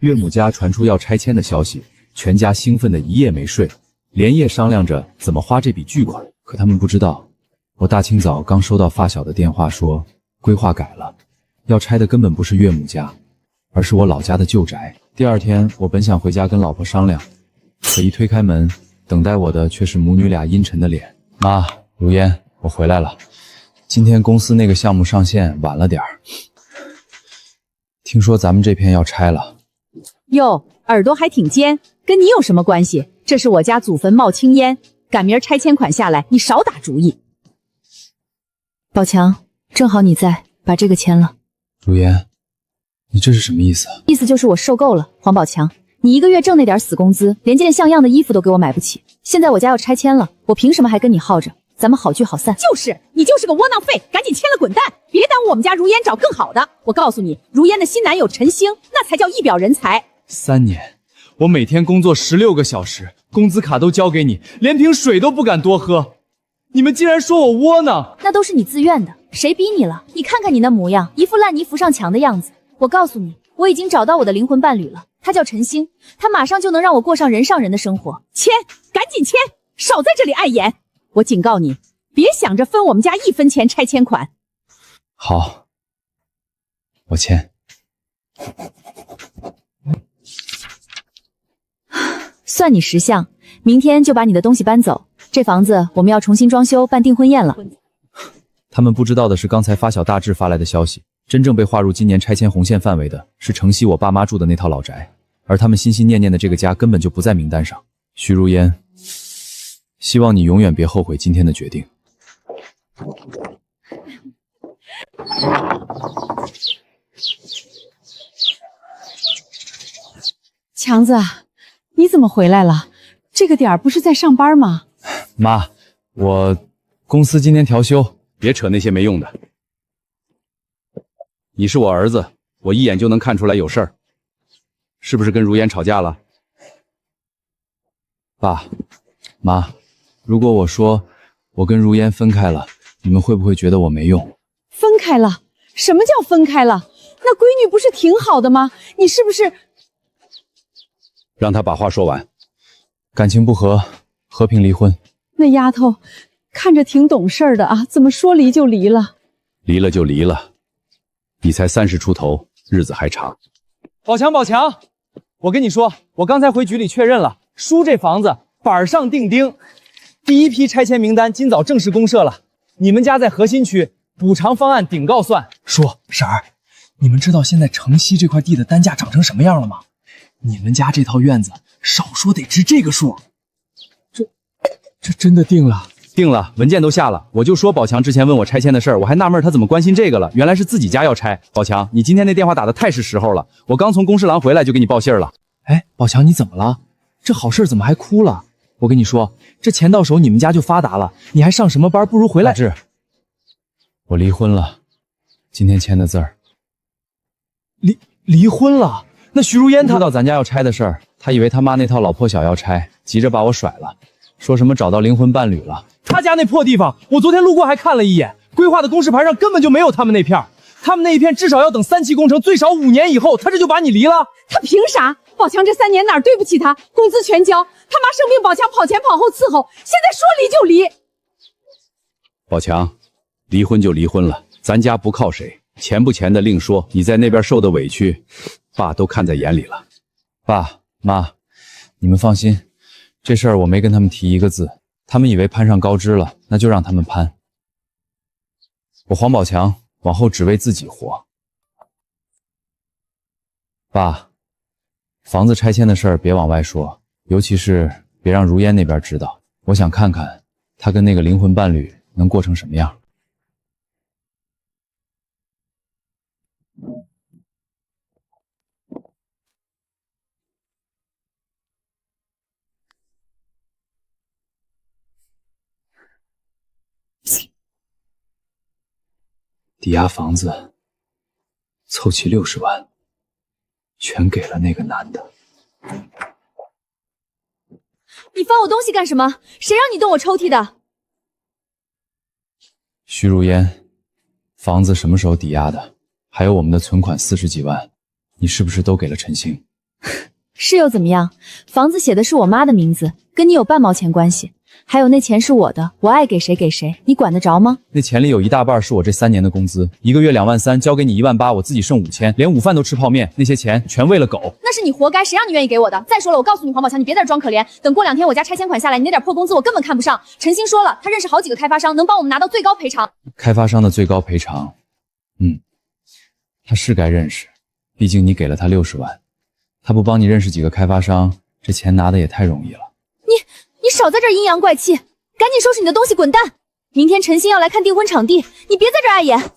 岳母家传出要拆迁的消息，全家兴奋的一夜没睡，连夜商量着怎么花这笔巨款。可他们不知道，我大清早刚收到发小的电话说，规划改了，要拆的根本不是岳母家，而是我老家的旧宅。第二天，我本想回家跟老婆商量，可一推开门，等待我的却是母女俩阴沉的脸。妈，如烟，我回来了。今天公司那个项目上线晚了点儿，听说咱们这片要拆了。哟，耳朵还挺尖，跟你有什么关系？这是我家祖坟冒青烟，赶明儿拆迁款下来，你少打主意。宝强，正好你在，把这个签了。如烟，你这是什么意思？意思就是我受够了，黄宝强，你一个月挣那点死工资，连件像样的衣服都给我买不起。现在我家要拆迁了，我凭什么还跟你耗着？咱们好聚好散。就是你就是个窝囊废，赶紧签了滚蛋，别耽误我们家如烟找更好的。我告诉你，如烟的新男友陈星，那才叫一表人才。3年，我每天工作16个小时，工资卡都交给你，连瓶水都不敢多喝。你们竟然说我窝囊！那都是你自愿的，谁逼你了？你看看你那模样，一副烂泥扶上墙的样子。我告诉你，我已经找到我的灵魂伴侣了，他叫陈星，他马上就能让我过上人上人的生活。签，赶紧签，少在这里碍眼！我警告你，别想着分我们家1分钱拆迁款。好，我签。算你识相，明天就把你的东西搬走。这房子我们要重新装修，办订婚宴了。他们不知道的是，刚才发小大志发来的消息，真正被划入今年拆迁红线范围的是城西我爸妈住的那套老宅，而他们心心念念的这个家根本就不在名单上。徐如烟，希望你永远别后悔今天的决定。强子，你怎么回来了？这个点儿不是在上班吗？妈，我公司今天调休，别扯那些没用的。你是我儿子，我一眼就能看出来有事儿，是不是跟如烟吵架了？爸妈，如果我说我跟如烟分开了，你们会不会觉得我没用？分开了？什么叫分开了？那闺女不是挺好的吗？你是不是……让他把话说完。感情不和，和平离婚。那丫头看着挺懂事的啊，怎么说离就离了？离了就离了，你才30出头，日子还长。宝强，宝强，我跟你说，我刚才回局里确认了，叔这房子板上钉钉，第一批拆迁名单今早正式公设了。你们家在核心区，补偿方案顶告算。叔婶儿，你们知道现在城西这块地的单价涨成什么样了吗？你们家这套院子少说得值这个数。这真的定了？定了，文件都下了。我就说宝强之前问我拆迁的事儿，我还纳闷他怎么关心这个了，原来是自己家要拆。宝强，你今天那电话打得太是时候了，我刚从公侍郎回来就给你报信儿了。哎，宝强你怎么了？这好事怎么还哭了？我跟你说，这钱到手你们家就发达了，你还上什么班？不如回来。大志，我离婚了，今天签的字儿。离婚了？那徐如烟她知道咱家要拆的事儿，他以为他妈那套老破小要拆，急着把我甩了，说什么找到灵魂伴侣了。他家那破地方，我昨天路过还看了一眼，规划的公示牌上根本就没有他们那片，他们那一片至少要等3期工程，最少5年以后，他这就把你离了。他凭啥？宝强这3年哪儿对不起他？工资全交，他妈生病，宝强跑前跑后伺候，现在说离就离。宝强，离婚就离婚了，咱家不靠谁，钱不钱的另说，你在那边受的委屈，爸都看在眼里了。爸妈，你们放心，这事儿我没跟他们提一个字，他们以为攀上高枝了，那就让他们攀。我黄宝强往后只为自己活。爸，房子拆迁的事儿别往外说，尤其是别让如烟那边知道，我想看看他跟那个灵魂伴侣能过成什么样。抵押房子凑齐60万，全给了那个男的。你翻我东西干什么？谁让你动我抽屉的？徐如烟，房子什么时候抵押的？还有我们的存款40几万，你是不是都给了陈星？是又怎么样？房子写的是我妈的名字，跟你有半毛钱关系。还有那钱是我的，我爱给谁给谁，你管得着吗？那钱里有一大半是我这3年的工资，一个月23000，交给你18000，我自己剩5000，连午饭都吃泡面，那些钱全喂了狗。那是你活该，谁让你愿意给我的？再说了，我告诉你黄宝强，你别在这装可怜，等过2天我家拆迁款下来，你那点破工资我根本看不上。陈星说了，他认识好几个开发商，能帮我们拿到最高赔偿。开发商的最高赔偿，他是该认识，毕竟你给了他60万，他不帮你认识几个开发商，这钱拿的也太容易了。你少在这儿阴阳怪气，赶紧收拾你的东西滚蛋！明天陈星要来看订婚场地，你别在这儿碍眼。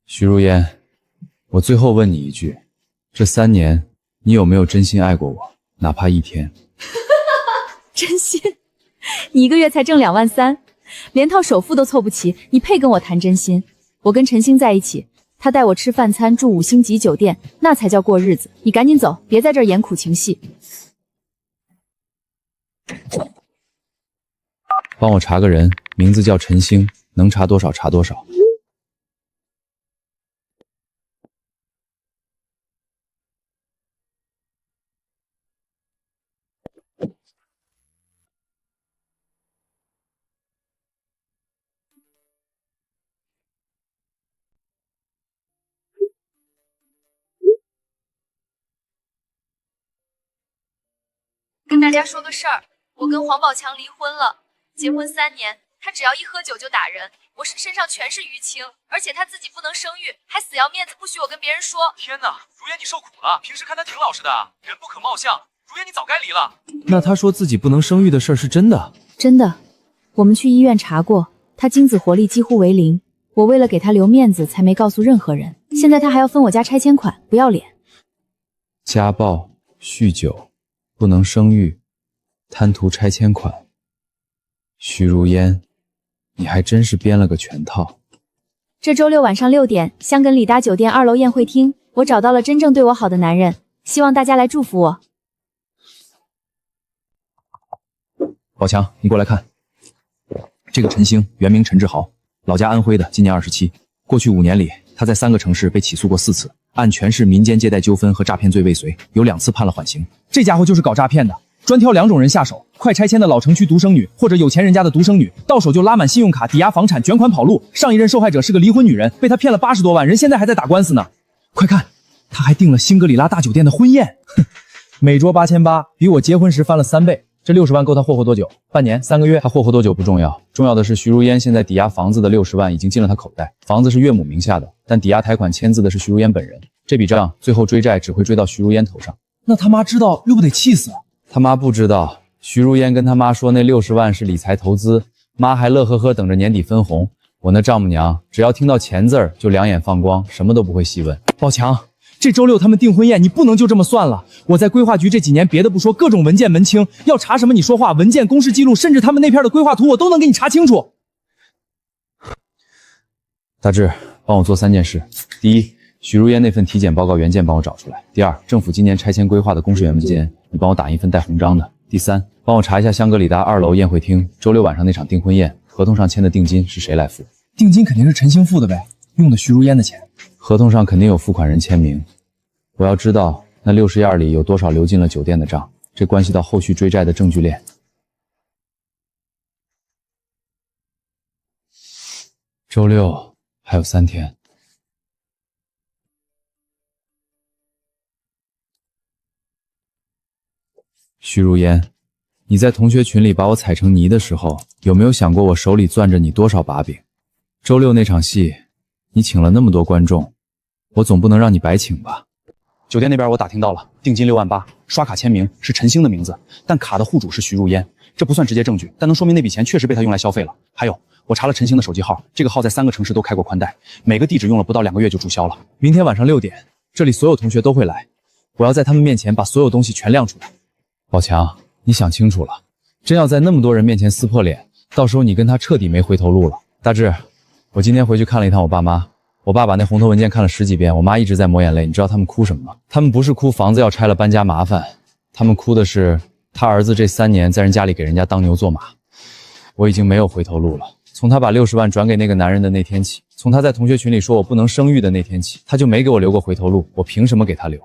徐如烟，我最后问你一句，这3年你有没有真心爱过我，哪怕1天？真心？你一个月才挣2万3，连套首付都凑不齐，你配跟我谈真心？我跟陈星在一起，他带我吃饭餐，住5星级酒店，那才叫过日子。你赶紧走，别在这儿演苦情戏。帮我查个人，名字叫陈星，能查多少查多少。跟大家说个事儿，我跟黄宝强离婚了，结婚3年，他只要一喝酒就打人，我身上全是淤青，而且他自己不能生育，还死要面子不许我跟别人说。天哪，如烟你受苦了，平时看他挺老实的，人不可貌相，如烟你早该离了。那他说自己不能生育的事儿是真的？真的，我们去医院查过，他精子活力几乎为0，我为了给他留面子才没告诉任何人。现在他还要分我家拆迁款，不要脸。家暴、酗酒、不能生育、贪图拆迁款。徐如烟，你还真是编了个全套。这周6晚上6点，香格里拉酒店2楼宴会厅，我找到了真正对我好的男人，希望大家来祝福我。宝强，你过来看，这个陈星原名陈志豪，老家安徽的，今年27。过去5年里，他在3个城市被起诉过4次，按全市民间借贷纠纷和诈骗罪未遂，有2次判了缓刑。这家伙就是搞诈骗的，专挑2种人下手：快拆迁的老城区独生女，或者有钱人家的独生女，到手就拉满信用卡，抵押房产，卷款跑路。上一任受害者是个离婚女人，被他骗了80多万，人现在还在打官司呢。快看，他还订了新格里拉大酒店的婚宴，每桌8800，比我结婚时翻了3倍。这60万够他霍霍多久？半年、3个月？他霍霍多久不重要，重要的是徐如烟现在抵押房子的60万已经进了他口袋。房子是岳母名下的，但抵押贷款签字的是徐如烟本人。这笔账最后追债只会追到徐如烟头上。那他妈知道又不得气死？他妈不知道，徐如烟跟他妈说那60万是理财投资，妈还乐呵呵等着年底分红。我那丈母娘只要听到钱字儿就两眼放光，什么都不会细问。宝强，这周6他们订婚宴，你不能就这么算了。我在规划局这几年，别的不说，各种文件门清，要查什么你说话，文件、公示记录，甚至他们那片的规划图，我都能给你查清楚。大志，帮我做3件事：第一，徐如烟那份体检报告原件帮我找出来；第二，政府今年拆迁规划的公示原文件，你帮我打一份带红章的；第三，帮我查一下香格里拉2楼宴会厅周6晚上那场订婚宴，合同上签的定金是谁来付？定金肯定是陈星付的呗，用的徐如烟的钱。合同上肯定有付款人签名，我要知道那60页里有多少流进了酒店的账，这关系到后续追债的证据链。周6还有3天。徐如烟，你在同学群里把我踩成泥的时候，有没有想过我手里攥着你多少把柄？周6那场戏，你请了那么多观众，我总不能让你白请吧？酒店那边我打听到了，定金6万8，刷卡签名是陈星的名字，但卡的户主是徐如烟，这不算直接证据，但能说明那笔钱确实被他用来消费了。还有，我查了陈星的手机号，这个号在3个城市都开过宽带，每个地址用了不到2个月就注销了。明天晚上6点，这里所有同学都会来，我要在他们面前把所有东西全亮出来。宝强，你想清楚了，真要在那么多人面前撕破脸，到时候你跟他彻底没回头路了。大志，我今天回去看了一趟我爸妈，我爸把那红头文件看了10几遍，我妈一直在抹眼泪。你知道他们哭什么吗？他们不是哭房子要拆了搬家麻烦，他们哭的是他儿子这3年在人家里给人家当牛做马。我已经没有回头路了，从他把60万转给那个男人的那天起，从他在同学群里说我不能生育的那天起，他就没给我留过回头路，我凭什么给他留？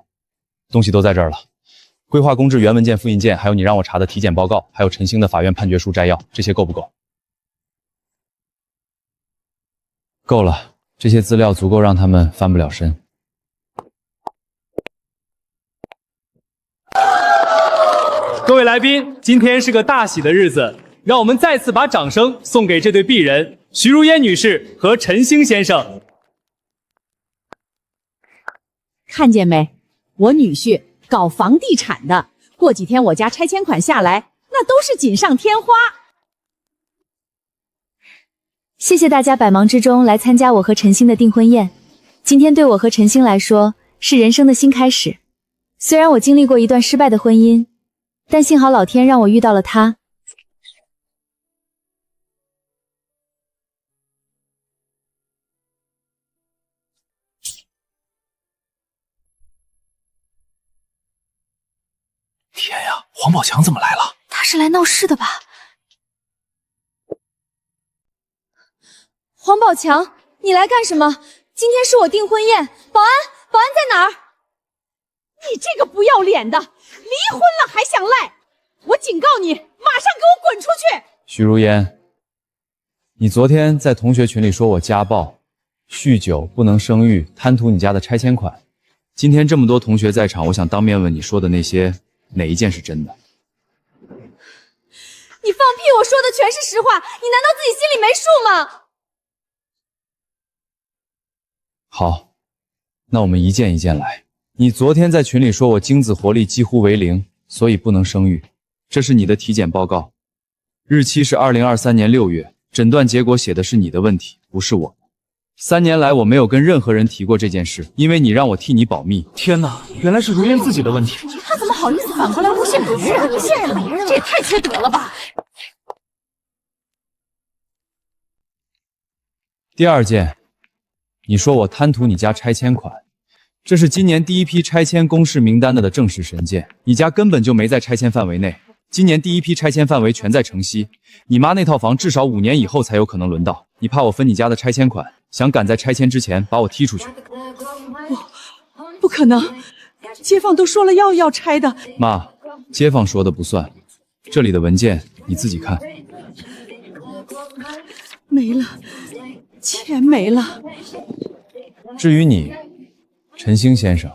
东西都在这儿了，规划公制原文件、复印件，还有你让我查的体检报告，还有陈星的法院判决书摘要，这些够不够？够了，这些资料足够让他们翻不了身。各位来宾，今天是个大喜的日子，让我们再次把掌声送给这对璧人徐如烟女士和陈星先生。看见没？我女婿搞房地产的，过几天我家拆迁款下来，那都是锦上添花。谢谢大家百忙之中来参加我和陈星的订婚宴。今天对我和陈星来说是人生的新开始。虽然我经历过一段失败的婚姻，但幸好老天让我遇到了他。天呀，黄宝强怎么来了？他是来闹事的吧？黄宝强，你来干什么？今天是我订婚宴，保安在哪儿？你这个不要脸的，离婚了还想赖！我警告你，马上给我滚出去！徐如烟，你昨天在同学群里说我家暴、酗酒、不能生育、贪图你家的拆迁款。今天这么多同学在场，我想当面问你说的那些，哪一件是真的？你放屁！我说的全是实话，你难道自己心里没数吗？好，那我们一件一件来。你昨天在群里说我精子活力几乎为零，所以不能生育。这是你的体检报告，日期是2023年6月，诊断结果写的是你的问题，不是我的。3年来我没有跟任何人提过这件事，因为你让我替你保密。天哪，原来是如烟自己的问题。他怎么好意思反过来诬陷别人？这也太缺德了吧！第二件，你说我贪图你家拆迁款，这是今年第一批拆迁公示名单的正式神件，你家根本就没在拆迁范围内。今年第一批拆迁范围全在城西，你妈那套房至少5年以后才有可能轮到。你怕我分你家的拆迁款，想赶在拆迁之前把我踢出去。不可能，街坊都说了要拆的。妈，街坊说的不算，这里的文件你自己看。没了，钱没了。至于你，陈星先生，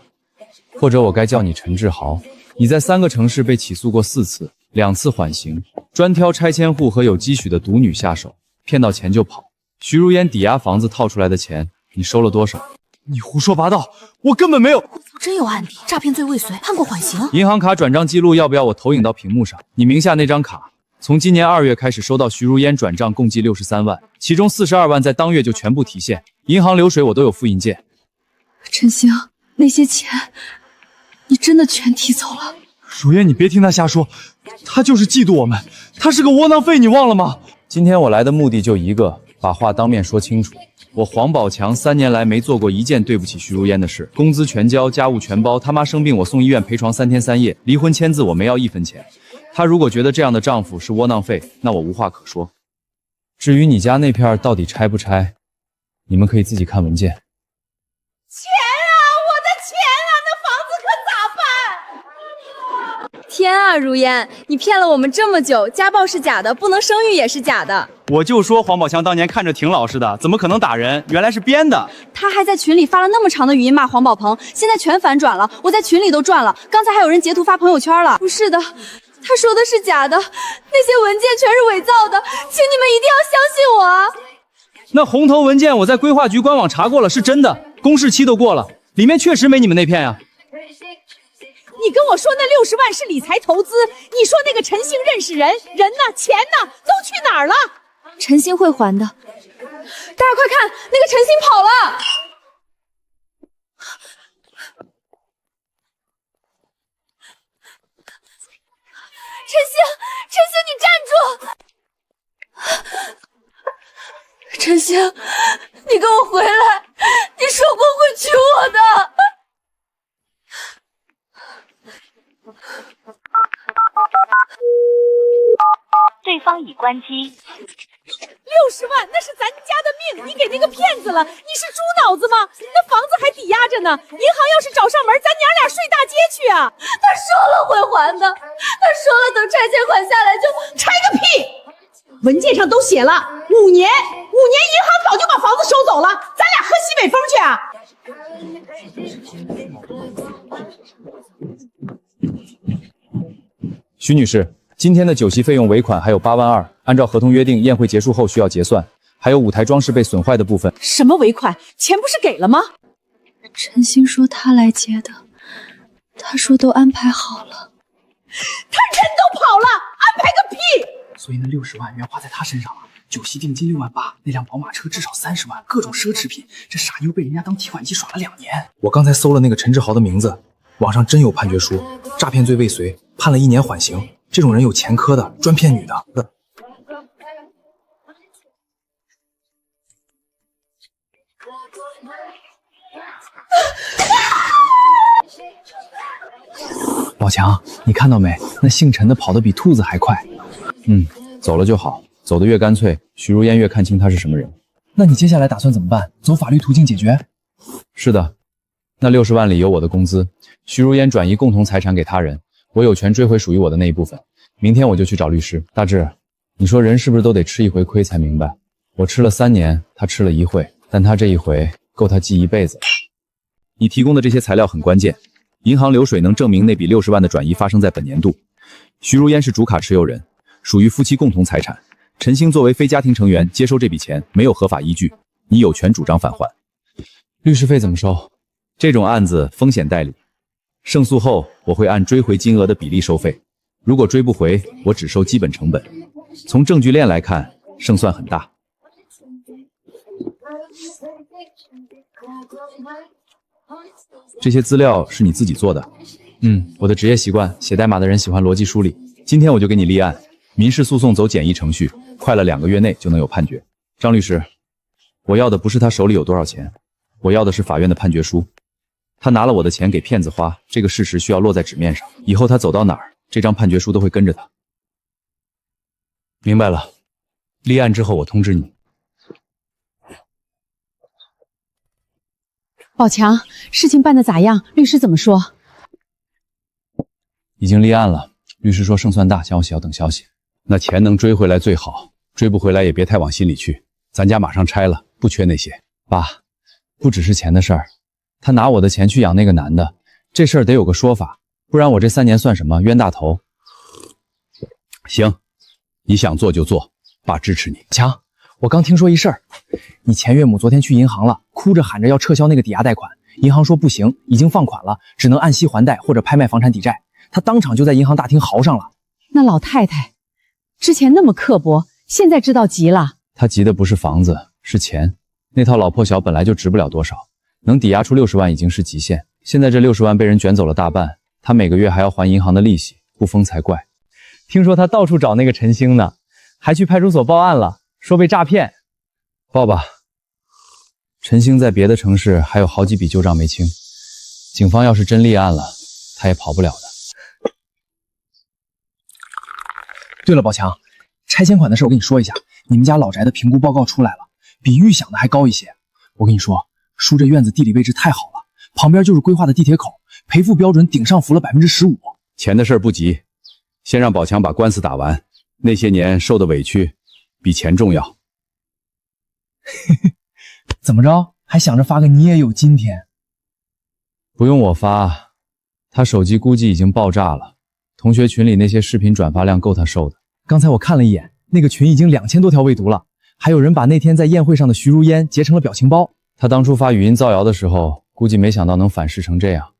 或者我该叫你陈志豪，你在3个城市被起诉过4次，2次缓刑，专挑拆迁户和有积蓄的独女下手，骗到钱就跑。徐如烟抵押房子套出来的钱，你收了多少？你胡说八道，我根本没有。真有案底，诈骗罪未遂，判过缓刑。银行卡转账记录要不要我投影到屏幕上？你名下那张卡，从今年2月开始收到徐如烟转账共计63万，其中42万在当月就全部提现，银行流水我都有复印件。陈星，那些钱你真的全提走了？如烟，你别听他瞎说，他就是嫉妒我们，他是个窝囊废，你忘了吗？今天我来的目的就一个，把话当面说清楚。我黄宝强3年来没做过一件对不起徐如烟的事，工资全交，家务全包，他妈生病我送医院陪床3天3夜，离婚签字我没要1分钱。她如果觉得这样的丈夫是窝囊废，那我无话可说。至于你家那片到底拆不拆，你们可以自己看文件。钱啊，我的钱啊，那房子可咋办？天啊，如烟，你骗了我们这么久，家暴是假的，不能生育也是假的。我就说黄宝强当年看着挺老实的，怎么可能打人？原来是编的。他还在群里发了那么长的语音骂黄宝鹏，现在全反转了，我在群里都转了，刚才还有人截图发朋友圈了。不是的，他说的是假的，那些文件全是伪造的，请你们一定要相信我啊！那红头文件我在规划局官网查过了，是真的，公示期都过了，里面确实没你们那片呀。你跟我说那60万是理财投资，你说那个陈星认识人，人呢？钱呢？都去哪儿了？陈星会还的。大家快看，那个陈星跑了！陈星，你站住！陈星，你跟我回来！你说过会娶我的。对方已关机。60万，那是咱家的命，你给那个骗子了，你是猪脑子吗？那房子还抵押着呢，银行要是找上门，咱娘俩睡大街去。啊！他说了会还的，他说了等拆迁款下来就拆个屁！文件上都写了5年，5年银行早就把房子收走了，咱俩喝西北风去啊！徐女士，今天的酒席费用尾款还有8万2，按照合同约定，宴会结束后需要结算，还有舞台装饰被损坏的部分。什么尾款？钱不是给了吗？陈星说他来接的，他说都安排好了。他人都跑了，安排个屁！所以那60万原花在他身上了。酒席定金6万8，那辆宝马车至少30万，各种奢侈品。这傻妞被人家当提款机耍了2年。我刚才搜了那个陈志豪的名字，网上真有判决书，诈骗罪未遂，判了1年缓刑。这种人有前科的，专骗女的。老强，你看到没？那姓陈的跑得比兔子还快。走了就好，走得越干脆，徐如烟越看清他是什么人。那你接下来打算怎么办？走法律途径解决？是的，那60万里有我的工资，徐如烟转移共同财产给他人，我有权追回属于我的那一部分。明天我就去找律师。大志，你说人是不是都得吃一回亏才明白？我吃了3年，他吃了1回，但他这一回够他记一辈子。你提供的这些材料很关键，银行流水能证明那笔60万的转移发生在本年度。徐如烟是主卡持有人，属于夫妻共同财产。陈星作为非家庭成员接收这笔钱没有合法依据，你有权主张返还。律师费怎么收？这种案子风险代理，胜诉后我会按追回金额的比例收费。如果追不回，我只收基本成本。从证据链来看，胜算很大。这些资料是你自己做的？我的职业习惯，写代码的人喜欢逻辑梳理。今天我就给你立案，民事诉讼走简易程序，快了2个月内就能有判决。张律师，我要的不是他手里有多少钱，我要的是法院的判决书。他拿了我的钱给骗子花，这个事实需要落在纸面上，以后他走到哪儿，这张判决书都会跟着他。明白了，立案之后我通知你。宝强，事情办得咋样？律师怎么说？已经立案了，律师说胜算大，将我要等消息。那钱能追回来最好，追不回来也别太往心里去。咱家马上拆了，不缺那些。爸，不只是钱的事儿，他拿我的钱去养那个男的，这事儿得有个说法，不然我这3年算什么？冤大头。行，你想做就做，爸支持你。强，我刚听说一事儿，你前岳母昨天去银行了，哭着喊着要撤销那个抵押贷款，银行说不行，已经放款了，只能按息还贷或者拍卖房产抵债。他当场就在银行大厅嚎上了。那老太太之前那么刻薄，现在知道急了。他急的不是房子，是钱。那套老破小本来就值不了多少，能抵押出60万已经是极限。现在这60万被人卷走了大半，他每个月还要还银行的利息，不疯才怪。听说他到处找那个陈星呢，还去派出所报案了，说被诈骗。报吧。陈星在别的城市还有好几笔旧账没清，警方要是真立案了，他也跑不了的。对了，宝强，拆迁款的事我跟你说一下，你们家老宅的评估报告出来了，比预想的还高一些。我跟你说，叔这院子地理位置太好了，旁边就是规划的地铁口，赔付标准顶上浮了15%。钱的事儿不急，先让宝强把官司打完，那些年受的委屈比钱重要。怎么着，还想着发个你也有今天？不用我发，他手机估计已经爆炸了，同学群里那些视频转发量够他受的。刚才我看了一眼，那个群已经2000多条未读了，还有人把那天在宴会上的徐如烟截成了表情包。他当初发语音造谣的时候，估计没想到能反噬成这样。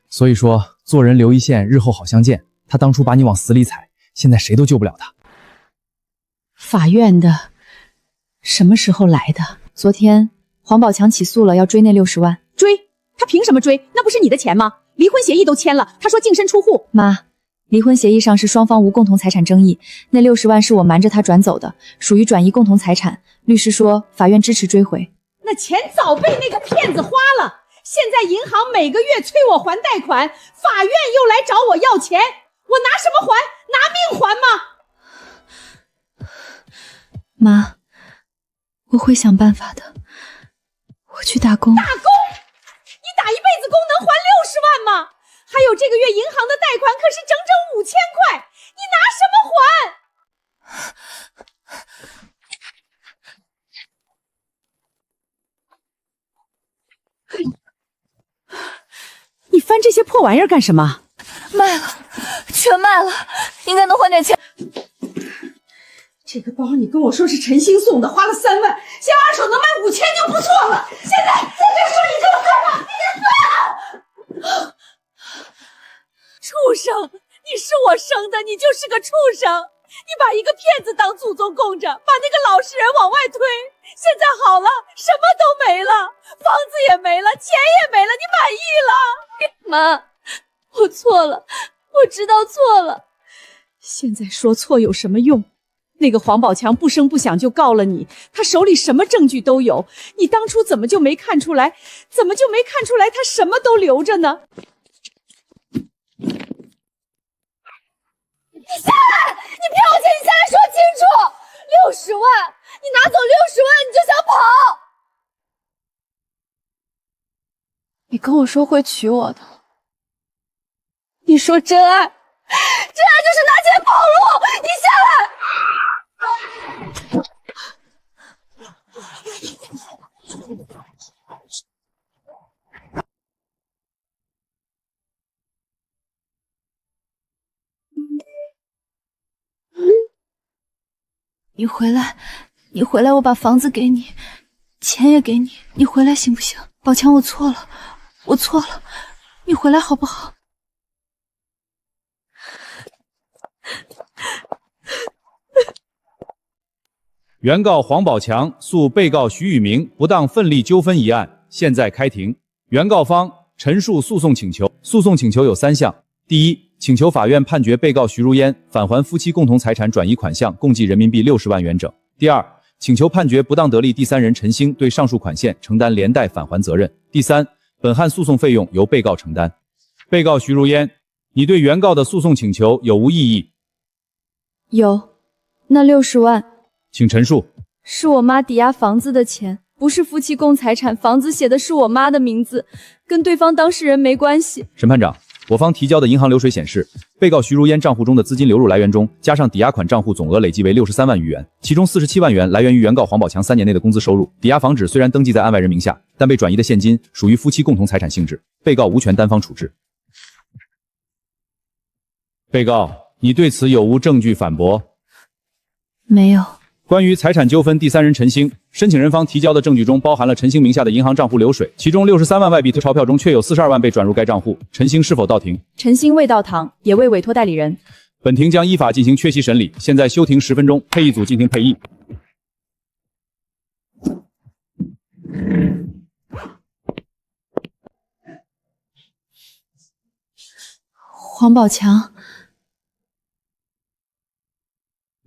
所以说，做人留一线，日后好相见。他当初把你往死里踩，现在谁都救不了他。法院的什么时候来的？昨天黄宝强起诉了，要追那60万。追？他凭什么追？那不是你的钱吗？离婚协议都签了，他说净身出户。妈，离婚协议上是双方无共同财产争议，那60万是我瞒着他转走的，属于转移共同财产。律师说法院支持追回。那钱早被那个骗子花了，现在银行每个月催我还贷款，法院又来找我要钱，我拿什么还？拿命还吗？妈，我会想办法的。我去打工。打工？你打一辈子工能还60万吗？还有这个月银行的贷款可是整整5000块，你拿什么还？你翻这些破玩意儿干什么？卖了，全卖了，应该能换点钱。这个包你跟我说是陈星送的，花了3万，现二手能卖5000就不错了。现在在这说你给我干嘛？你给死！畜生！你是我生的，你就是个畜生！你把一个骗子当祖宗供着，把那个老实人往外推。现在好了，什么都没了，房子也没了，钱也没了，你满意了？妈，我错了，我知道错了。现在说错有什么用？那个黄宝强不声不响就告了你，他手里什么证据都有，你当初怎么就没看出来？怎么就没看出来他什么都留着呢？你下来！你骗我钱，你下来说清楚！60万，你拿走60万，你就想跑？你跟我说会娶我的，你说真爱，真爱就是拿钱跑路！你下来！你回来，你回来，我把房子给你，钱也给你，你回来行不行？宝强，我错了，我错了，你回来好不好？原告黄宝强诉被告徐宇明不当奋力纠纷一案现在开庭。原告方陈述诉讼请求，诉讼请求有3项：第一，请求法院判决被告徐如烟返还夫妻共同财产转移款项共计人民币60万元整；第二，请求判决不当得利第三人陈星对上述款项承担连带返还责任；第三，本案诉讼费用由被告承担。被告徐如烟，你对原告的诉讼请求有无异议？有，那60万请陈述。是我妈抵押房子的钱，不是夫妻共财产，房子写的是我妈的名字，跟对方当事人没关系。审判长，我方提交的银行流水显示，被告徐如烟账户中的资金流入来源中，加上抵押款账户总额累计为63万余元，其中47万元来源于原告黄宝强3年内的工资收入。抵押房址虽然登记在案外人名下，但被转移的现金属于夫妻共同财产性质，被告无权单方处置。被告，你对此有无证据反驳？没有。关于财产纠纷第三人陈星，申请人方提交的证据中包含了陈星名下的银行账户流水，其中63万外币钞票中确有42万被转入该账户。陈星是否到庭？陈星未到堂，也未委托代理人。本庭将依法进行缺席审理，现在休庭10分钟，配议组进行配议。黄宝强，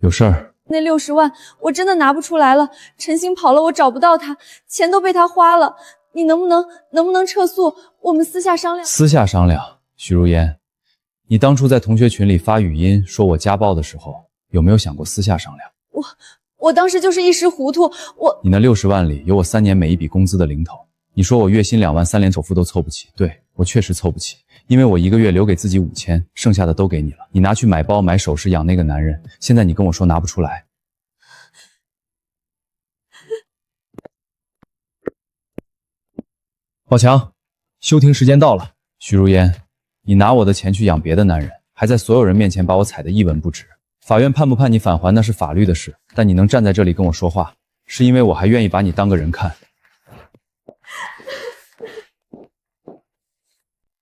有事儿？那60万我真的拿不出来了，陈星跑了，我找不到他，钱都被他花了。你能不能撤诉？我们私下商量。私下商量。徐如烟，你当初在同学群里发语音说我家暴的时候，有没有想过私下商量？我当时就是一时糊涂，你那60万里有我3年每一笔工资的零头。你说我月薪2万，3连首付都凑不齐，对，我确实凑不齐，因为我1个月留给自己5000，剩下的都给你了，你拿去买包买首饰养那个男人，现在你跟我说拿不出来。宝强，休庭时间到了。徐如烟，你拿我的钱去养别的男人，还在所有人面前把我踩得一文不值。法院判不判你返还那是法律的事，但你能站在这里跟我说话，是因为我还愿意把你当个人看。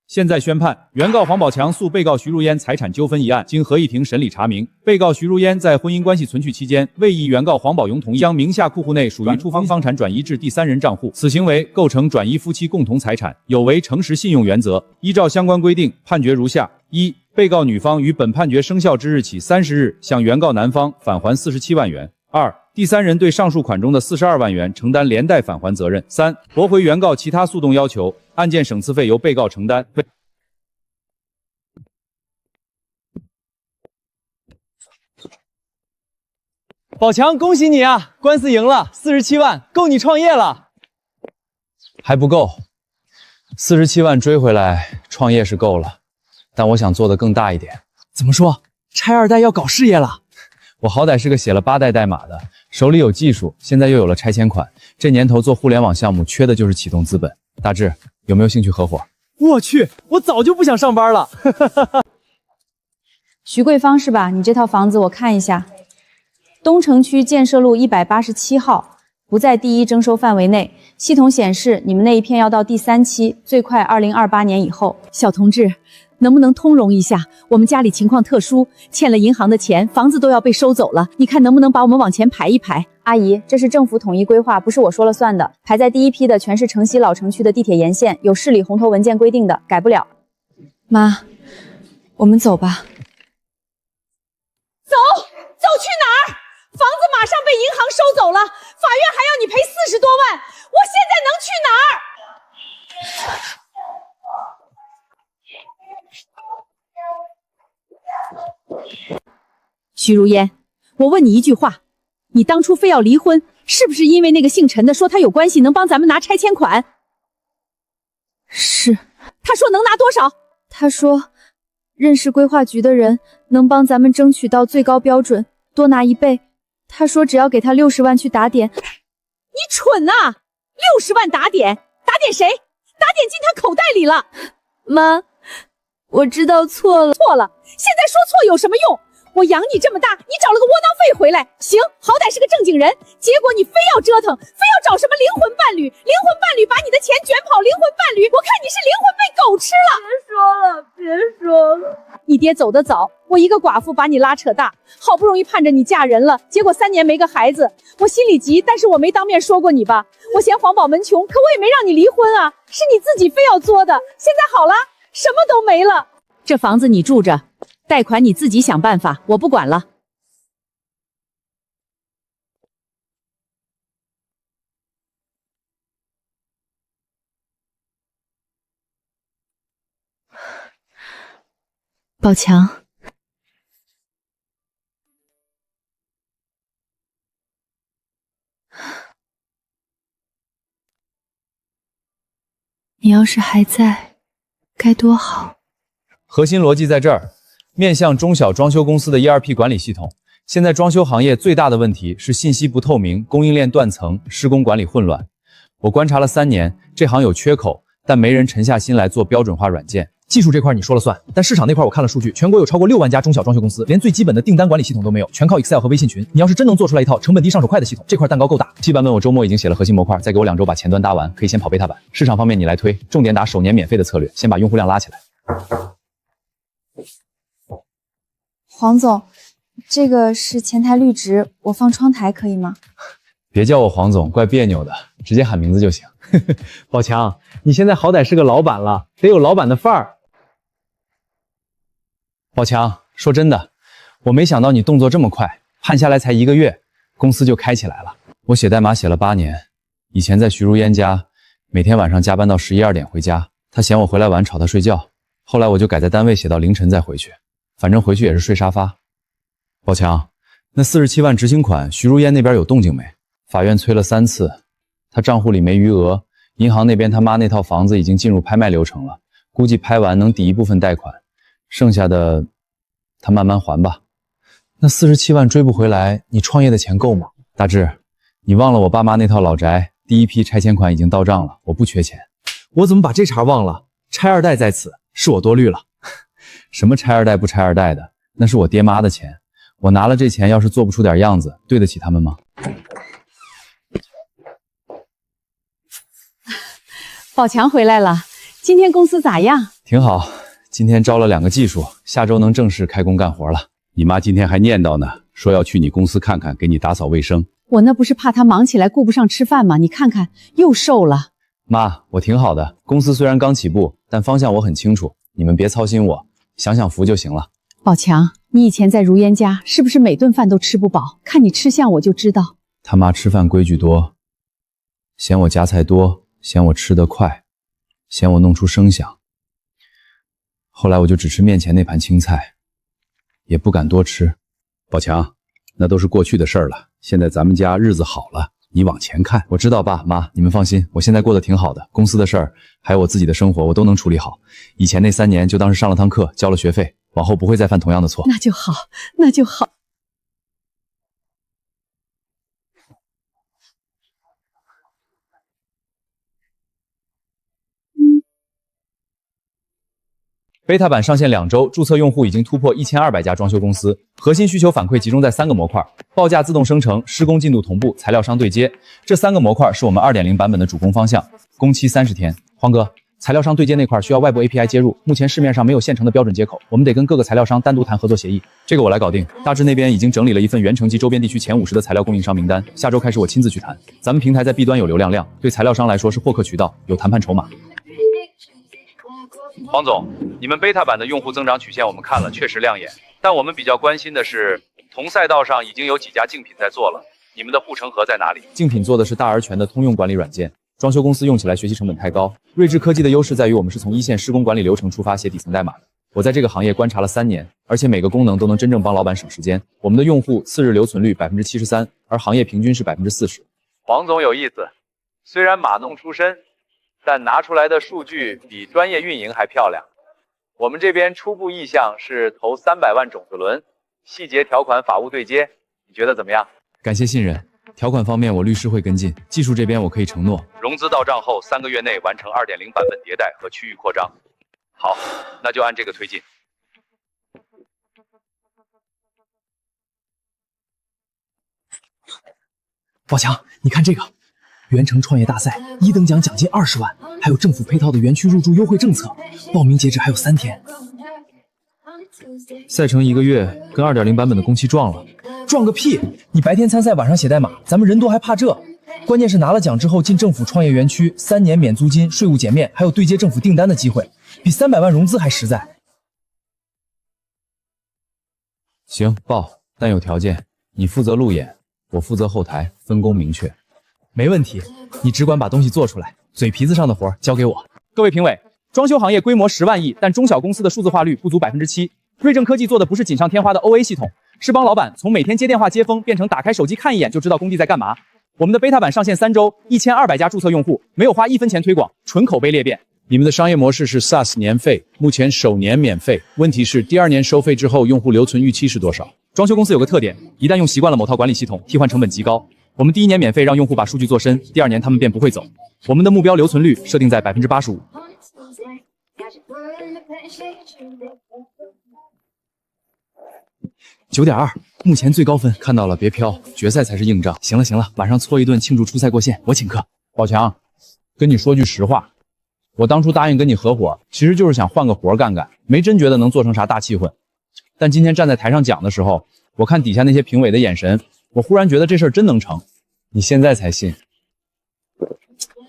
现在宣判，原告黄宝强诉被告徐如烟财产纠纷一案，经合议庭审理查明，被告徐如烟在婚姻关系存续期间，未依原告黄宝勇同意，将名下库户内属于处方房产转移至第三人账户，此行为构成转移夫妻共同财产，有违诚实信用原则。依照相关规定，判决如下：一、被告女方于本判决生效之日起30日向原告男方返还47万元。2. 第三人对上述款中的42万元承担连带返还责任。3. 驳回原告其他诉讼要求，案件省次费由被告承担。宝强，恭喜你啊，官司赢了，47万够你创业了。还不够，47万追回来，创业是够了。但我想做得更大一点。怎么说？拆二代要搞事业了？我好歹是个写了8代代码的，手里有技术，现在又有了拆迁款，这年头做互联网项目缺的就是启动资本。大志，有没有兴趣合伙？我去，我早就不想上班了。徐桂芳是吧？你这套房子我看一下，东城区建设路187号，不在第一征收范围内。系统显示你们那一片要到第3期，最快2028年以后。小同志，能不能通融一下？我们家里情况特殊，欠了银行的钱，房子都要被收走了。你看能不能把我们往前排一排？阿姨，这是政府统一规划，不是我说了算的。排在第一批的全是城西老城区的地铁沿线，有市里红头文件规定的，改不了。妈，我们走吧。走去哪儿？房子马上被银行收走了，法院还要你赔40多万，我现在能去哪儿？徐如烟，我问你一句话，你当初非要离婚，是不是因为那个姓陈的说他有关系能帮咱们拿拆迁款？是。他说能拿多少？他说认识规划局的人能帮咱们争取到最高标准，多拿1倍。他说只要给他60万去打点。你蠢啊！60万打点？打点谁？打点进他口袋里了。妈，我知道错了。错了？现在说错有什么用？我养你这么大，你找了个窝囊废回来，行，好歹是个正经人，结果你非要折腾，非要找什么灵魂伴侣，灵魂伴侣把你的钱卷跑，灵魂伴侣，我看你是灵魂被狗吃了。别说了。你爹走得早，我一个寡妇把你拉扯大，好不容易盼着你嫁人了，结果3年没个孩子，我心里急，但是我没当面说过你吧，我嫌黄宝门穷，可我也没让你离婚啊，是你自己非要作的，现在好了，什么都没了。这房子你住着，贷款你自己想办法，我不管了。宝强，你要是还在，该多好。核心逻辑在这儿，面向中小装修公司的 ERP 管理系统。现在装修行业最大的问题是信息不透明，供应链断层，施工管理混乱。我观察了3年，这行有缺口，但没人沉下心来做标准化软件。技术这块你说了算，但市场那块我看了数据，全国有超过6万家中小装修公司，连最基本的订单管理系统都没有，全靠 Excel 和微信群。你要是真能做出来一套成本低、上手快的系统，这块蛋糕够大。T 版本我周末已经写了核心模块，再给我2周把前端搭完，可以先跑 beta 版。市场方面你来推，重点打首年免费的策略，先把用户量拉起来。黄总，这个是前台绿植，我放窗台可以吗？别叫我黄总，怪别扭的，直接喊名字就行。宝强，你现在好歹是个老板了，得有老板的范儿。宝强，说真的，我没想到你动作这么快，判下来才1个月，公司就开起来了。我写代码写了8年，以前在徐如烟家，每天晚上加班到11、2点回家，她嫌我回来晚吵她睡觉，后来我就改在单位写到凌晨再回去，反正回去也是睡沙发。宝强，那47万执行款，徐如烟那边有动静没？法院催了3次，她账户里没余额，银行那边他妈那套房子已经进入拍卖流程了，估计拍完能抵一部分贷款。剩下的他慢慢还吧。那47万追不回来，你创业的钱够吗？大志，你忘了我爸妈那套老宅，第一批拆迁款已经到账了，我不缺钱。我怎么把这茬忘了？拆二代在此，是我多虑了。什么拆二代不拆二代的，那是我爹妈的钱，我拿了这钱，要是做不出点样子，对得起他们吗？宝强回来了，今天公司咋样？挺好。今天招了2个技术，下周能正式开工干活了。你妈今天还念叨呢，说要去你公司看看，给你打扫卫生。我那不是怕她忙起来顾不上吃饭吗？你看看又瘦了。妈，我挺好的，公司虽然刚起步，但方向我很清楚，你们别操心我，享享福就行了。宝强，你以前在如烟家是不是每顿饭都吃不饱？看你吃相我就知道。他妈吃饭规矩多，嫌我夹菜多，嫌我吃得快，嫌我弄出声响。后来我就只吃面前那盘青菜，也不敢多吃。宝强，那都是过去的事儿了，现在咱们家日子好了，你往前看。我知道，爸妈，你们放心，我现在过得挺好的，公司的事儿还有我自己的生活，我都能处理好。以前那3年就当是上了堂课，交了学费，往后不会再犯同样的错。那就好，那就好。贝塔版上线2周，注册用户已经突破1200家装修公司。核心需求反馈集中在3个模块：报价自动生成、施工进度同步、材料商对接。这3个模块是我们2.0版本的主攻方向，工期30天。黄哥，材料商对接那块需要外部 API 接入，目前市面上没有现成的标准接口，我们得跟各个材料商单独谈合作协议。这个我来搞定。大致那边已经整理了一份原城及周边地区前50的材料供应商名单，下周开始我亲自去谈。咱们平台在 B 端有流量量，对材料商来说是获客渠道，有谈判筹码。黄总，你们贝塔版的用户增长曲线我们看了，确实亮眼。但我们比较关心的是，同赛道上已经有几家竞品在做了，你们的护城河在哪里？竞品做的是大而全的通用管理软件，装修公司用起来学习成本太高。睿智科技的优势在于我们是从一线施工管理流程出发写底层代码的。我在这个行业观察了3年，而且每个功能都能真正帮老板省时间。我们的用户次日留存率73%，而行业平均是40%。黄总有意思，虽然码农出身，但拿出来的数据比专业运营还漂亮。我们这边初步意向是投300万种子轮，细节条款法务对接，你觉得怎么样？感谢信任，条款方面我律师会跟进，技术这边我可以承诺。融资到账后3个月内完成2.0版本迭代和区域扩张。好，那就按这个推进。宝强，你看这个。原城创业大赛1等奖奖金20万，还有政府配套的园区入驻优惠政策，报名截止还有3天。赛程1个月，跟2.0版本的工期撞了。撞个屁！你白天参赛，晚上写代码，咱们人多还怕这？关键是拿了奖之后进政府创业园区，3年免租金、税务减免，还有对接政府订单的机会，比300万融资还实在。行，报，但有条件，你负责路演，我负责后台，分工明确。没问题，你只管把东西做出来，嘴皮子上的活交给我。各位评委，装修行业规模10万亿，但中小公司的数字化率不足7%。瑞正科技做的不是锦上添花的 OA 系统，是帮老板从每天接电话接风变成打开手机看一眼就知道工地在干嘛。我们的贝塔版上线3周，1200家注册用户，没有花1分钱推广，纯口碑裂变。你们的商业模式是 SaaS 年费，目前首年免费，问题是第2年收费之后，用户留存预期是多少？装修公司有个特点，一旦用习惯了某套管理系统，替换成本极高。我们第1年免费让用户把数据做深，第2年他们便不会走。我们的目标留存率设定在85%。9.2，目前最高分。看到了，别飘，决赛才是硬仗。行了行了，晚上搓一顿庆祝出赛过线，我请客。宝强，跟你说句实话，我当初答应跟你合伙，其实就是想换个活干干，没真觉得能做成啥大气氛。但今天站在台上讲的时候，我看底下那些评委的眼神，我忽然觉得这事儿真能成。你现在才信？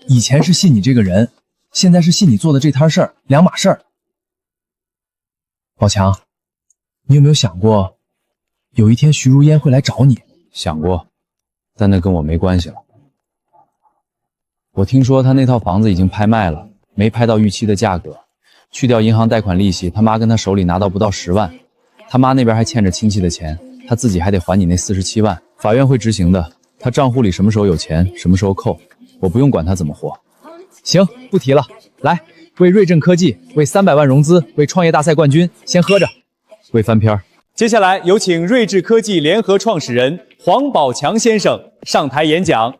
以前是信你这个人，现在是信你做的这摊事儿，两码事儿。宝强，你有没有想过，有一天徐如烟会来找你？想过，但那跟我没关系了。我听说他那套房子已经拍卖了，没拍到预期的价格，去掉银行贷款利息，他妈跟他手里拿到不到10万，他妈那边还欠着亲戚的钱，他自己还得还你那47万，法院会执行的。他账户里什么时候有钱，什么时候扣，我不用管他怎么活。行，不提了。来，为瑞正科技，为300万融资，为创业大赛冠军，先喝着。为翻篇。接下来有请睿智科技联合创始人黄宝强先生上台演讲。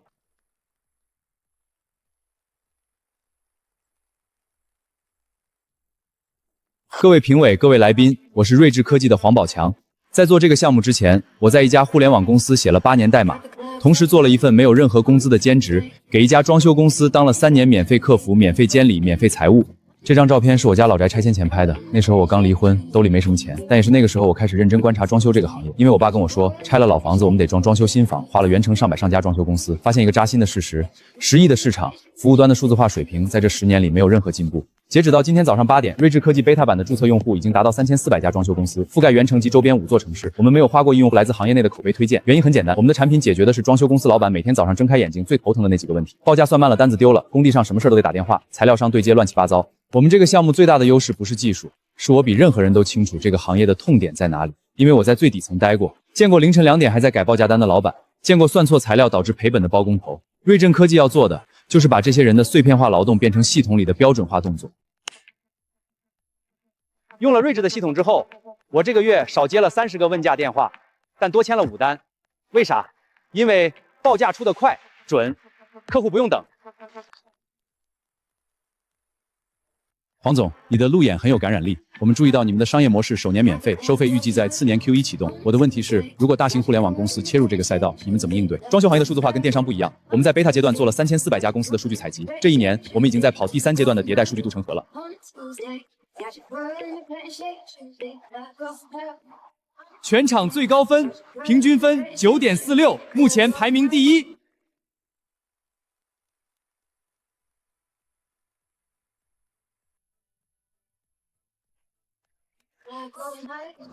各位评委，各位来宾，我是睿智科技的黄宝强。在做这个项目之前，我在一家互联网公司写了8年代码，同时做了一份没有任何工资的兼职，给一家装修公司当了3年免费客服、免费监理、免费财务。这张照片是我家老宅拆迁前拍的，那时候我刚离婚，兜里没什么钱，但也是那个时候我开始认真观察装修这个行业。因为我爸跟我说，拆了老房子我们得装修新房，花了原城上百上家装修公司，发现一个扎心的事实：10亿的市场，服务端的数字化水平在这10年里没有任何进步。截止到今天早上8点，睿智科技贝塔版的注册用户已经达到3400家装修公司，覆盖原城及周边5座城市。我们没有花过亿用户来自行业内的口碑推荐，原因很简单，我们的产品解决的是装修公司老板每天早上睁开眼睛最头疼的那几个问题：报价算慢了，单子丢了，工地上什么事都得打电话，材料商对接乱七八糟。我们这个项目最大的优势不是技术，是我比任何人都清楚这个行业的痛点在哪里，因为我在最底层待过，见过凌晨2点还在改报价单的老板，见过算错材料导致赔本的包工头。瑞正科技要做的就是把这些人的碎片化劳动变成系统里的标准化动作。用了睿智的系统之后，我这个月少接了30个问价电话，但多签了5单。为啥？因为报价出得快、准，客户不用等。黄总，你的路演很有感染力。我们注意到你们的商业模式首年免费，收费预计在次年 Q1 启动。我的问题是，如果大型互联网公司切入这个赛道，你们怎么应对？装修行业的数字化跟电商不一样，我们在 beta 阶段做了3400家公司的数据采集，这一年我们已经在跑第3阶段的迭代数据度成盒了。全场最高分，平均分9.46，目前排名第1。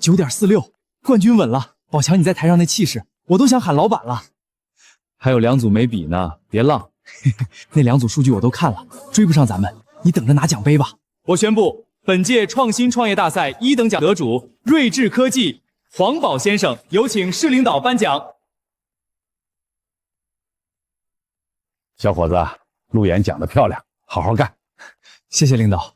9.46，冠军稳了。宝强，你在台上那气势，我都想喊老板了。还有2组没比呢，别浪。那2组数据我都看了，追不上咱们，你等着拿奖杯吧。我宣布，本届创新创业大赛1等奖得主睿智科技黄宝先生，有请市领导颁奖。小伙子，路演讲得漂亮，好好干。谢谢领导。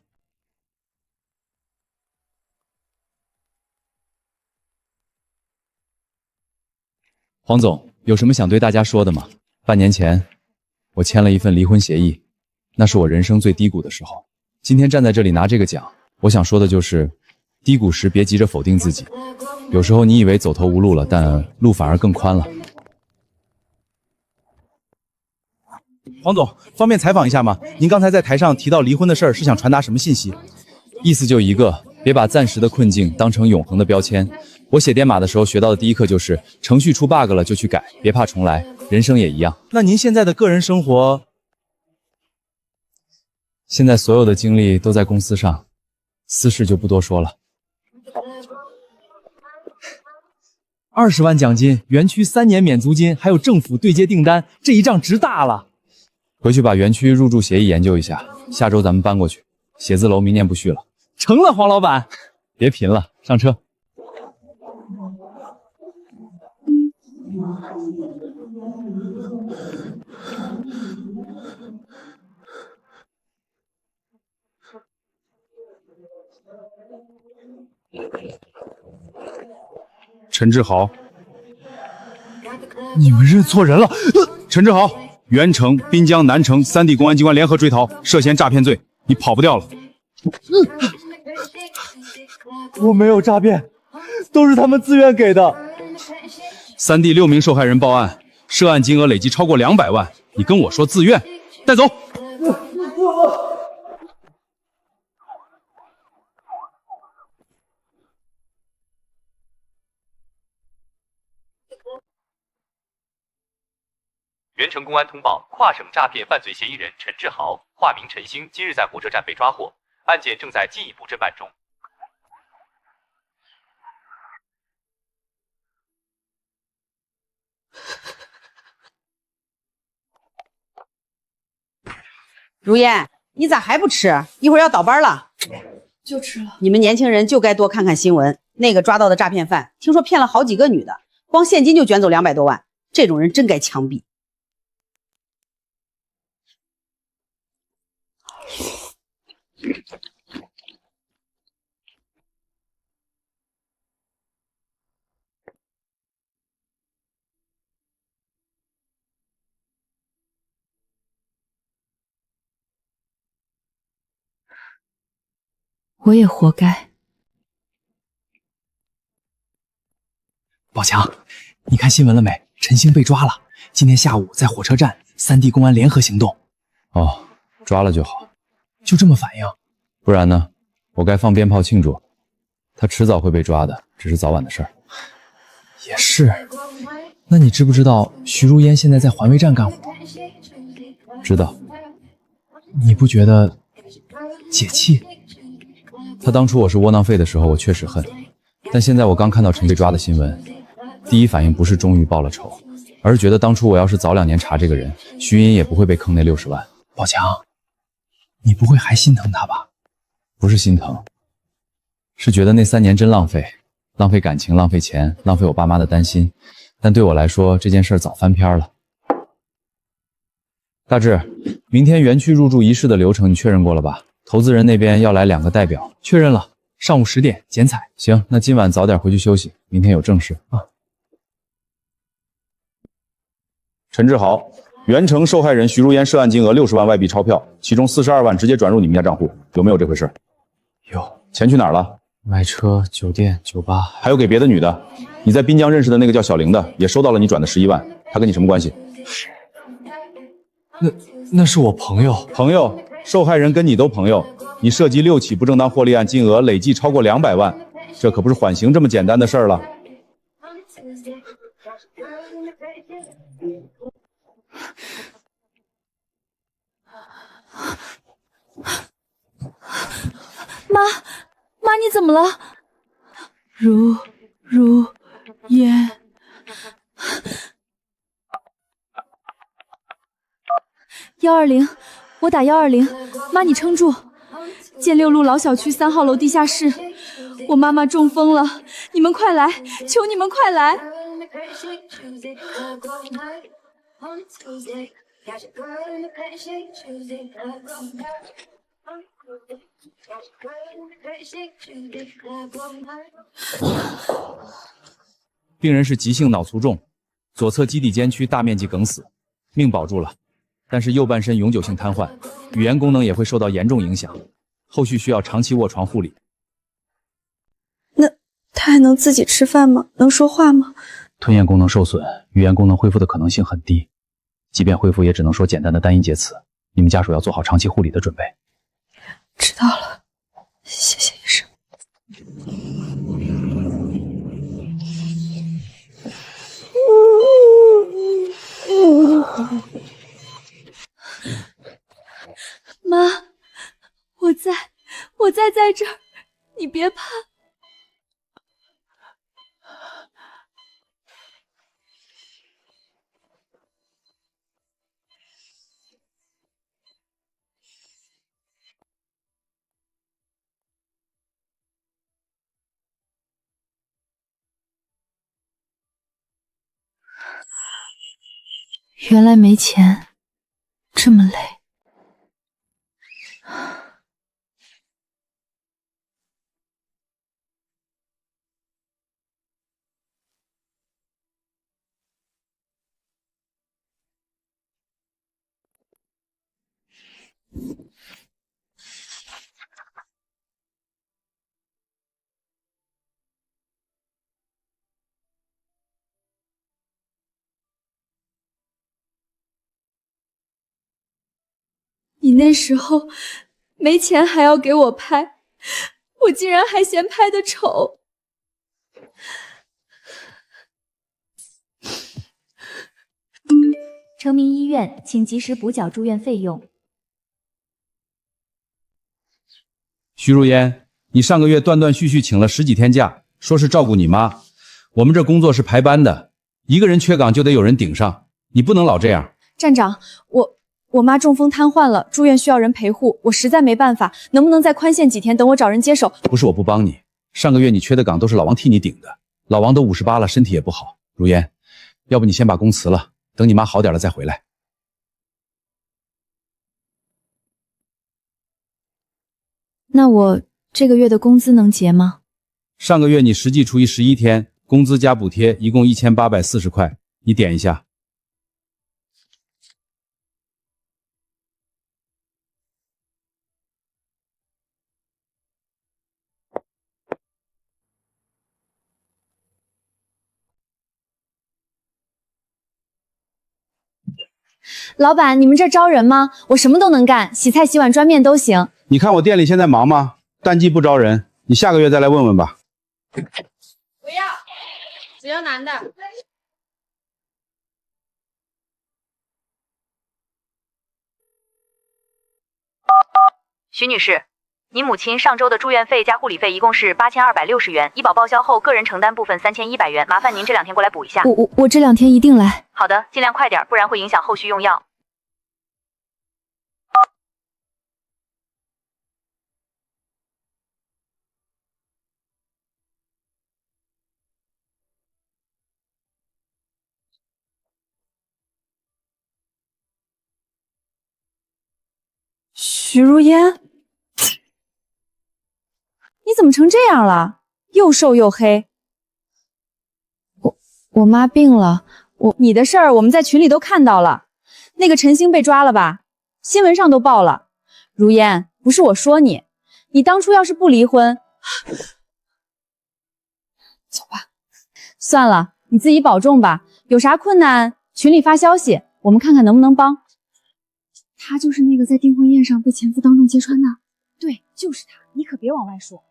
黄总，有什么想对大家说的吗？半年前，我签了一份离婚协议，那是我人生最低谷的时候。今天站在这里拿这个奖，我想说的就是，低谷时别急着否定自己。有时候你以为走投无路了，但路反而更宽了。黄总，方便采访一下吗？您刚才在台上提到离婚的事儿，是想传达什么信息？意思就一个，别把暂时的困境当成永恒的标签。我写编码的时候学到的第一课就是，程序出 bug 了就去改，别怕重来。人生也一样。那您现在的个人生活？现在所有的精力都在公司上，私事就不多说了。20万奖金，园区3年免租金，还有政府对接订单，这一仗值大了。回去把园区入住协议研究一下，下周咱们搬过去。写字楼明年不续了。成了，黄老板。别贫了，上车。陈志豪，你们认错人了。陈志豪，原城、滨江、南城3地公安机关联合追逃，涉嫌诈骗罪，你跑不掉了。我没有诈骗，都是他们自愿给的。3地6名受害人报案，涉案金额累计超过200万，你跟我说自愿，带走。原城公安通报，跨省诈骗犯罪嫌疑人陈志豪，化名陈星，今日在火车站被抓获，案件正在进一步侦办中。如烟，你咋还不吃？一会儿要倒班了。就吃了。你们年轻人就该多看看新闻。那个抓到的诈骗犯，听说骗了好几个女的，光现金就卷走200多万，这种人真该枪毙。我也活该。宝强，你看新闻了没？陈星被抓了，今天下午在火车站，3地公安联合行动。哦，抓了就好。就这么反应？不然呢？我该放鞭炮庆祝。他迟早会被抓的，只是早晚的事儿。也是。那你知不知道徐如烟现在在环卫站干活？知道。你不觉得解气？他当初我是窝囊废的时候，我确实恨。但现在我刚看到陈被抓的新闻，第一反应不是终于报了仇，而是觉得当初我要是早2年查这个人，徐云也不会被坑那60万。宝强，你不会还心疼他吧？不是心疼，是觉得那3年真浪费，浪费感情，浪费钱，浪费我爸妈的担心。但对我来说，这件事早翻篇了。大志，明天园区入驻仪式的流程你确认过了吧？投资人那边要来2个代表，确认了，上午10点剪彩。行，那今晚早点回去休息，明天有正事啊。陈志豪，原城受害人徐如烟涉案金额60万外币钞票，其中42万直接转入你们家账户，有没有这回事？有。钱去哪儿了？买车、酒店、酒吧，还有给别的女的。你在滨江认识的那个叫小玲的，也收到了你转的11万，她跟你什么关系？那是我朋友。朋友，受害人跟你都朋友，你涉及6起不正当获利案，金额累计超过200万，这可不是缓刑这么简单的事儿了。妈，你怎么了？如烟。120，我打120。妈，你撑住。建6路老小区3号楼地下室，我妈妈中风了，你们快来，求你们快来！病人是急性脑卒中，左侧基底间区大面积梗死，命保住了，但是右半身永久性瘫痪，语言功能也会受到严重影响，后续需要长期卧床护理。那他还能自己吃饭吗？能说话吗？吞咽功能受损，语言功能恢复的可能性很低，即便恢复也只能说简单的单音节词。你们家属要做好长期护理的准备。知道了，谢谢医生。妈，我在这儿，你别怕。原来没钱这么累。你那时候没钱还要给我拍，我竟然还嫌拍的丑。成名医院，请及时补缴住院费用。徐如烟，你上个月断断续续请了10几天假，说是照顾你妈。我们这工作是排班的，一个人缺岗就得有人顶上，你不能老这样。站长，我妈中风瘫痪了，住院需要人陪护，我实在没办法，能不能再宽限几天，等我找人接手？不是我不帮你，上个月你缺的岗都是老王替你顶的，老王都58了，身体也不好。如烟，要不你先把工辞了，等你妈好点了再回来。那我这个月的工资能结吗？上个月你实际除以11天，工资加补贴一共1840块，你点一下。老板，你们这招人吗？我什么都能干，洗菜、洗碗、端面都行。你看我店里现在忙吗？淡季不招人，你下个月再来问问吧。不要，只要男的。徐女士，您母亲上周的住院费加护理费一共是8260元，医保报销后个人承担部分3100元，麻烦您这2天过来补一下。我这2天一定来。好的，尽量快点，不然会影响后续用药。徐如烟，你怎么成这样了？又瘦又黑。我妈病了，你的事儿我们在群里都看到了，那个陈星被抓了吧？新闻上都报了。如烟，不是我说你，你当初要是不离婚，走吧。算了，你自己保重吧，有啥困难群里发消息，我们看看能不能帮。他就是那个在订婚宴上被前夫当众揭穿的？对，就是他，你可别往外说。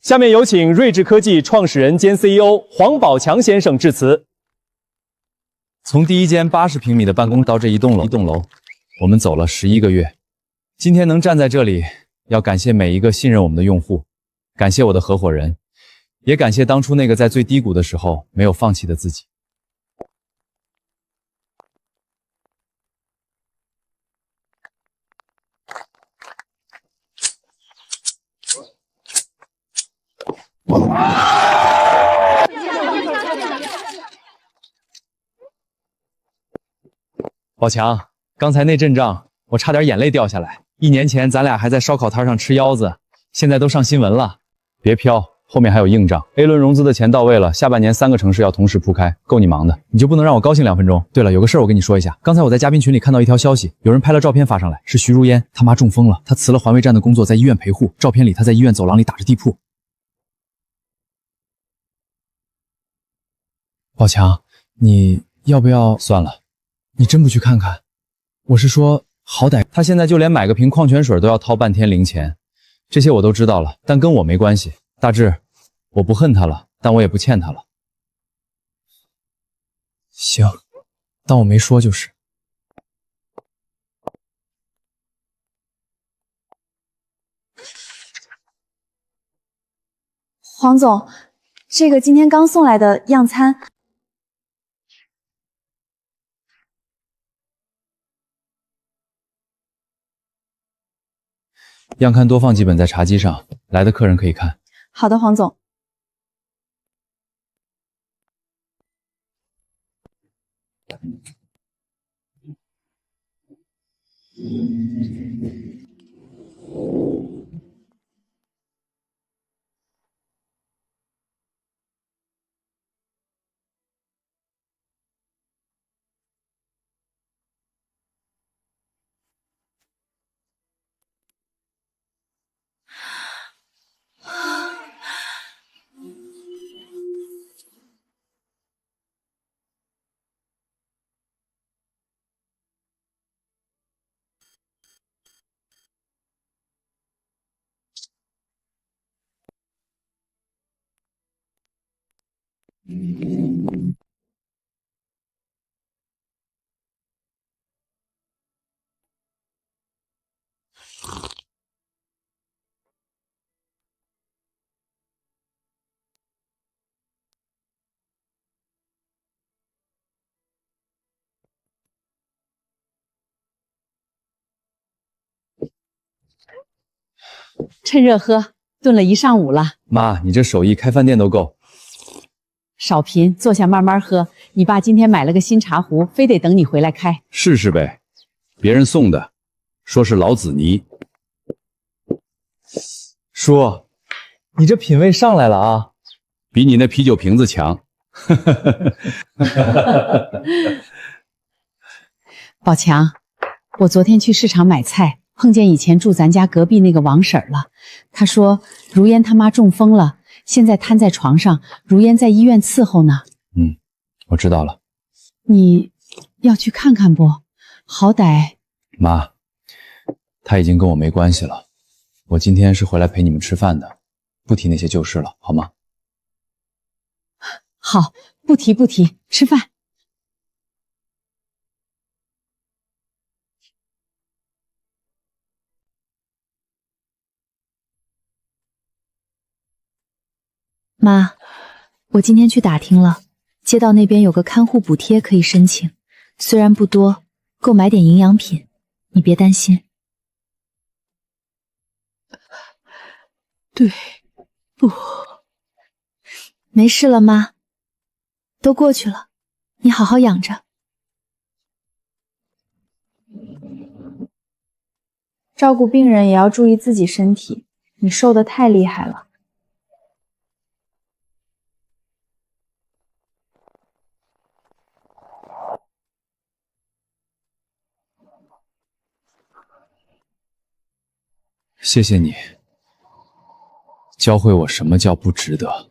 下面有请睿智科技创始人兼 CEO 黄宝强先生致辞。从第一间80平米的办公到这一栋楼，我们走了11个月。今天能站在这里，要感谢每一个信任我们的用户，感谢我的合伙人，也感谢当初那个在最低谷的时候没有放弃的自己。宝强，刚才那阵仗，我差点眼泪掉下来。1年前咱俩还在烧烤摊上吃腰子，现在都上新闻了。别飘，后面还有硬仗。A 轮融资的钱到位了，下半年3个城市要同时铺开，够你忙的。你就不能让我高兴2分钟？对了，有个事儿我跟你说一下。刚才我在嘉宾群里看到一条消息，有人拍了照片发上来，是徐如烟，他妈中风了，她辞了环卫站的工作，在医院陪护。照片里她在医院走廊里打着地铺。宝强，你要不要？算了，你真不去看看？我是说，好歹他现在就连买个瓶矿泉水都要掏半天零钱，这些我都知道了，但跟我没关系。大志，我不恨他了，但我也不欠他了。行，当我没说就是。黄总，这个今天刚送来的样餐。样刊多放几本在茶几上，来的客人可以看。好的，黄总。趁热喝，炖了1上午了。妈，你这手艺开饭店都够。少贫，坐下慢慢喝。你爸今天买了个新茶壶，非得等你回来开。试试呗，别人送的，说是老子泥。叔，你这品味上来了啊，比你那啤酒瓶子强。宝强，我昨天去市场买菜，碰见以前住咱家隔壁那个王婶了。她说如烟他妈中风了，现在瘫在床上，如烟在医院伺候呢。我知道了。你要去看看不？好歹……妈，他已经跟我没关系了。我今天是回来陪你们吃饭的，不提那些旧事了，好吗？好，不提不提，吃饭。妈，我今天去打听了，街道那边有个看护补贴可以申请，虽然不多，够买点营养品，你别担心。对不？没事了，妈，都过去了，你好好养着。照顾病人也要注意自己身体，你瘦得太厉害了。谢谢你，教会我什么叫不值得。